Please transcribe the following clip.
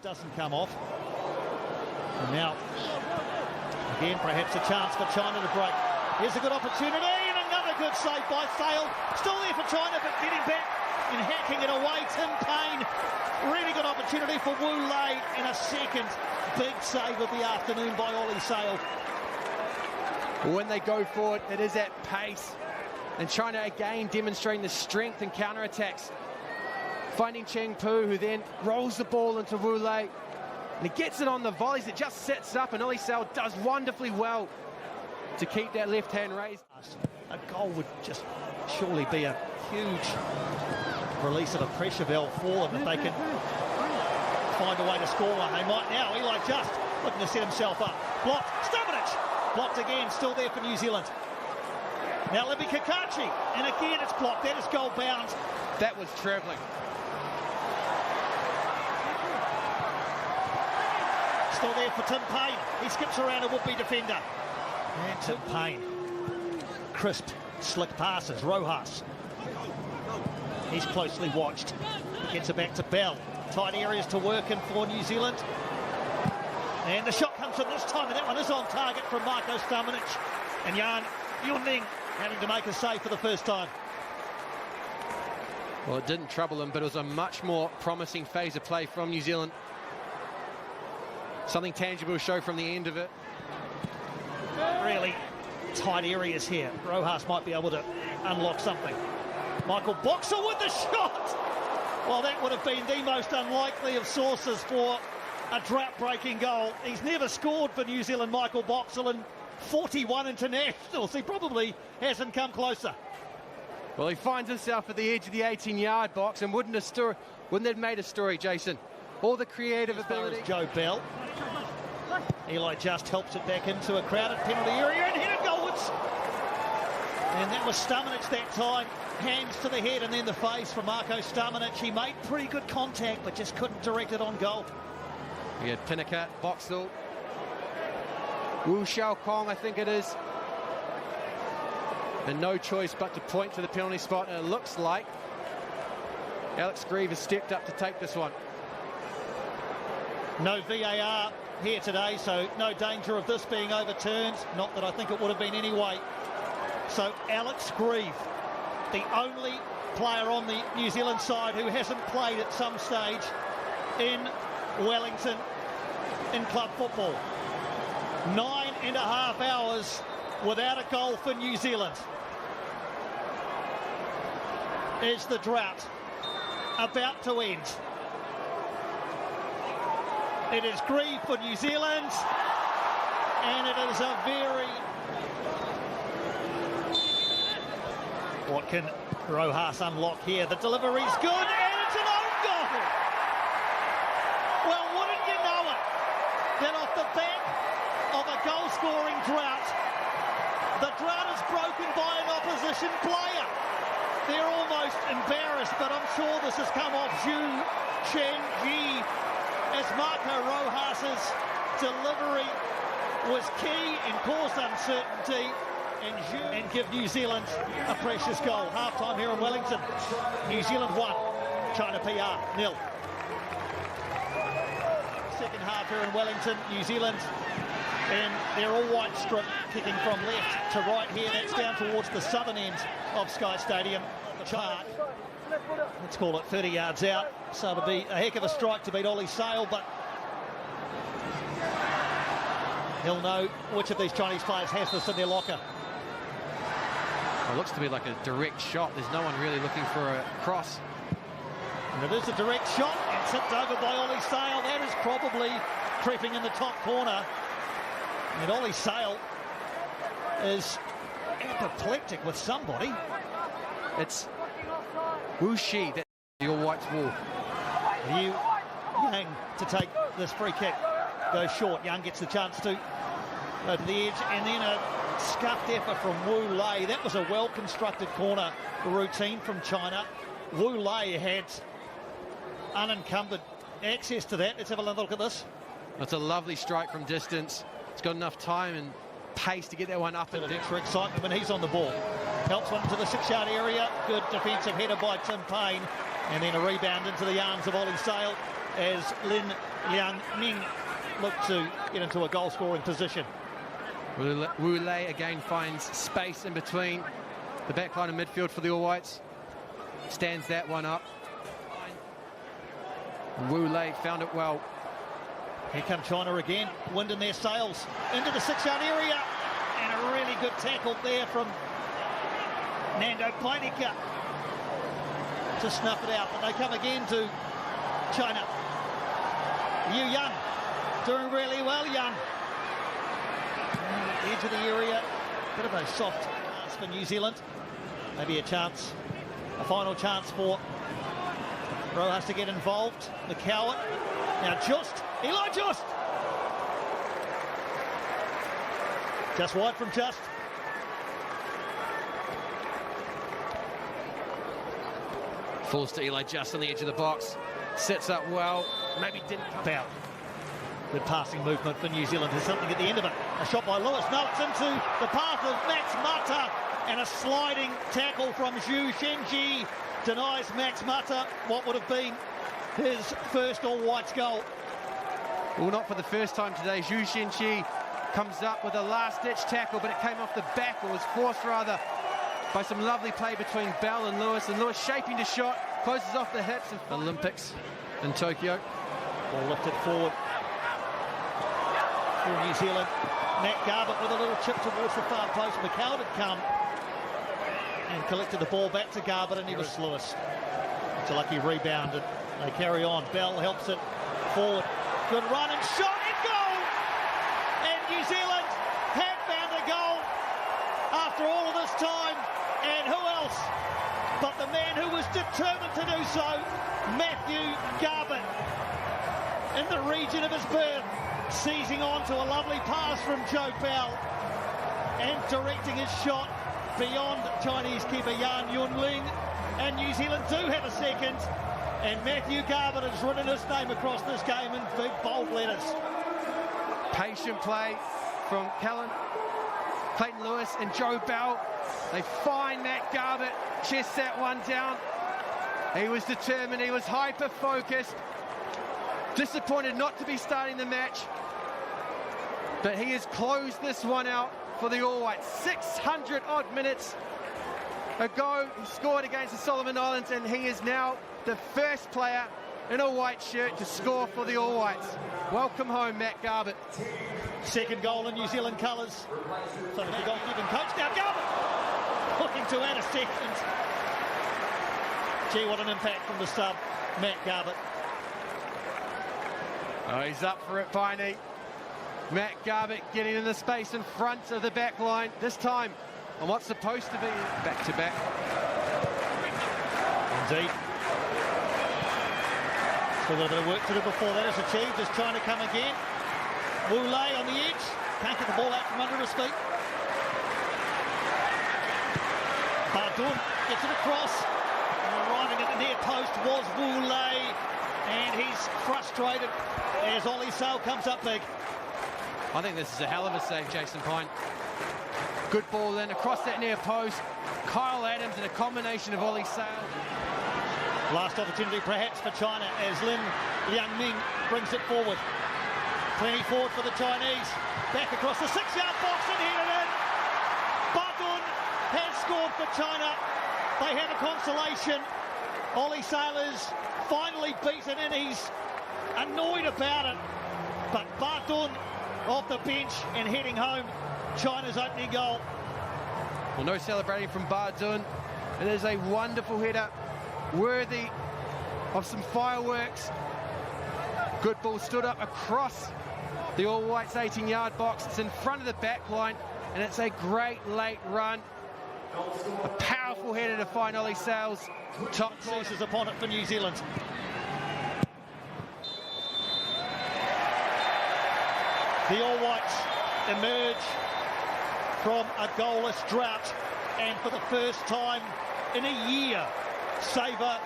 doesn't come off. And now, again, perhaps a chance for China to break. Here's a good opportunity, and another good save by Sale. Still there for China, but getting back and hacking it away. Tim Payne, really good opportunity for Wu Lei, and a second big save of the afternoon by Ollie Sale. When they go forward, it is at pace. And China again demonstrating the strength in counter-attacks. Finding Cheng Pu, who then rolls the ball into Wu Lei. And he gets it on the volleys. It just sets up, and Ollie Sale does wonderfully well to keep that left hand raised. A goal would just surely be a huge release of a pressure valve for them if they can find a way to score one. They might now. Eli just looking to set himself up. Blocked. Staminich blocked again. Still there for New Zealand. Now Libby Kakachi, and again it's blocked. That is goal bound. That was travelling. Still there for Tim Payne. He skips around a would-be defender. And Tim Payne. Crisp, slick passes. Rojas. He's closely watched. Gets it back to Bell. Tight areas to work in for New Zealand. And the shot comes in this time, and that one is on target from Marko Staminich. And Jan Yunning having to make a save for the first time. Well, it didn't trouble him, but it was a much more promising phase of play from New Zealand. Something tangible to show from the end of it. Really tight areas here. Rojas might be able to unlock something. Michael Boxer with the shot! Well, that would have been the most unlikely of sources for a drought-breaking goal. He's never scored for New Zealand, Michael Boxer, in 41 internationals. He probably hasn't come closer. Well, he finds himself at the edge of the 18-yard box, and wouldn't that have made a story, Jason? All the creative ability. Joe Bell. Eli just helps it back into a crowded penalty area and hit it goalwards. And that was Staminich that time. Hands to the head and then the face for Marko Staminich. He made pretty good contact, but just couldn't direct it on goal. We had Pinnaker, Boxall, Wu Xiaokong, I think it is. And no choice but to point to the penalty spot, and it looks like Alex Grieve has stepped up to take this one. No VAR here today, so no danger of this being overturned. Not that I think it would have been anyway. So Alex Grieve, the only player on the New Zealand side who hasn't played at some stage in Wellington in club football. 9.5 hours without a goal for New Zealand. Is the drought about to end? It is Grieve for New Zealand, and it is a very... What can Rojas unlock here? The delivery's good, and it's an own goal! Well, wouldn't you know it, that off the back of a goal-scoring drought, the drought is broken by an opposition player. They're almost embarrassed, but I'm sure this has come off Zhu Chen-Yi, as Marko Rojas's delivery was key and caused uncertainty and give New Zealand a precious goal. Half-time here in Wellington. New Zealand 1, China PR 0. Second half here in Wellington, New Zealand in their all-white strip, kicking from left to right here. That's down towards the southern end of Sky Stadium. The chart, let's call it 30 yards out. So it'll be a heck of a strike to beat Ollie Sale, but he'll know which of these Chinese players has this in their locker. It looks to be like a direct shot. There's no one really looking for a cross. And it is a direct shot and tipped over by Ollie Sale. That is probably creeping in the top corner. And Ollie Sale is apoplectic with somebody. It's Wu Shi, that's the all-whites wall. Liu Yang to take this free kick. Goes short. Young gets the chance to go to the edge, and then a scuffed effort from Wu Lei. That was a well-constructed corner routine from China. Wu Lei had unencumbered access to that. Let's have a look at this. That's a lovely strike from distance. It's got enough time and pace to get that one up and down. Extra excitement when he's on the ball. Helps one into the 6-yard area. Good defensive header by Tim Payne. And then a rebound into the arms of Ollie Sale as Lin Liang Ming looked to get into a goal-scoring position. Wu Lei again finds space in between the backline and midfield for the All Whites. Stands that one up. Wu Lei found it well. Here come China again, wind in their sails, into the 6-yard area, and a really good tackle there from Nando Painika to snuff it out. But they come again to China. Yu Yan doing really well, Yan. Edge of the area, bit of a soft pass for New Zealand. Maybe a chance, a final chance for Rojas to get involved. McCowan, now Eli Just wide from Just. Falls to Eli Just on the edge of the box. Sets up well. Maybe didn't come out. Good passing movement for New Zealand. There's something at the end of it. A shot by Lewis. No, it's into the path of Max Mata. And a sliding tackle from Zhu Shenji denies Max Mata what would have been his first All Whites goal. Well, not for the first time today. Zhu Shenji comes up with a last-ditch tackle, but it came off the back, or was forced rather, by some lovely play between Bell and Lewis. And Lewis shaping the shot, closes off the hips. Olympics in Tokyo. Ball lifted forward for New Zealand. Matt Garbutt with a little chip towards the far post. McCowan had come and collected the ball back to Garbutt, and he was Lewis. It's a lucky rebound, and they carry on. Bell helps it forward. Good run and shot and goal! And New Zealand have found a goal after all of this time. And who else but the man who was determined to do so, Matthew Garbutt, in the region of his birth, seizing on to a lovely pass from Joe Bell and directing his shot beyond Chinese keeper Yan Yunling. And New Zealand do have a second, and Matthew Garbutt has written his name across this game in big bold letters. Patient play from Clayton Lewis and Joe Bell. They find Matt Garbutt, chests that one down. He was determined, he was hyper-focused. Disappointed not to be starting the match, but he has closed this one out for the All Whites. 600-odd minutes ago, he scored against the Solomon Islands, and he is now the first player in a white shirt to score for the All Whites. Welcome home, Matt Garbutt. Second goal in New Zealand colours. So the goalkeeping coach now, Garbutt looking to add a second. Gee, what an impact from the sub, Matt Garbutt. Oh, he's up for it, Piney. Matt Garbutt getting in the space in front of the back line, this time on what's supposed to be back-to-back. Indeed. Still a little bit of work to do before that is achieved. As China come again. Wu Lei on the edge. Can't get the ball out from under his feet. Bardun gets it across. And arriving at the near post was Wu Lei. And he's frustrated as Ollie Sale comes up big. I think this is a hell of a save, Jason Pine. Good ball then across that near post. Kyle Adams and a combination of Ollie Sale. Last opportunity perhaps for China as Lin Liang Ming brings it forward. Plenty forward for the Chinese. Back across the 6-yard box and headed in. Bardun has scored for China. They have a consolation. Ollie Sale is finally beaten and he's annoyed about it. But Bardun off the bench and heading home. China's opening goal. Well, no celebrating from Bardun. It is a wonderful header, worthy of some fireworks. Good ball stood up across the All Whites 18-yard box. It's in front of the back line, and it's a great late run. A powerful header to find Ollie Sale's top seizes upon it for New Zealand. The All Whites emerge from a goalless drought and for the first time in a year savour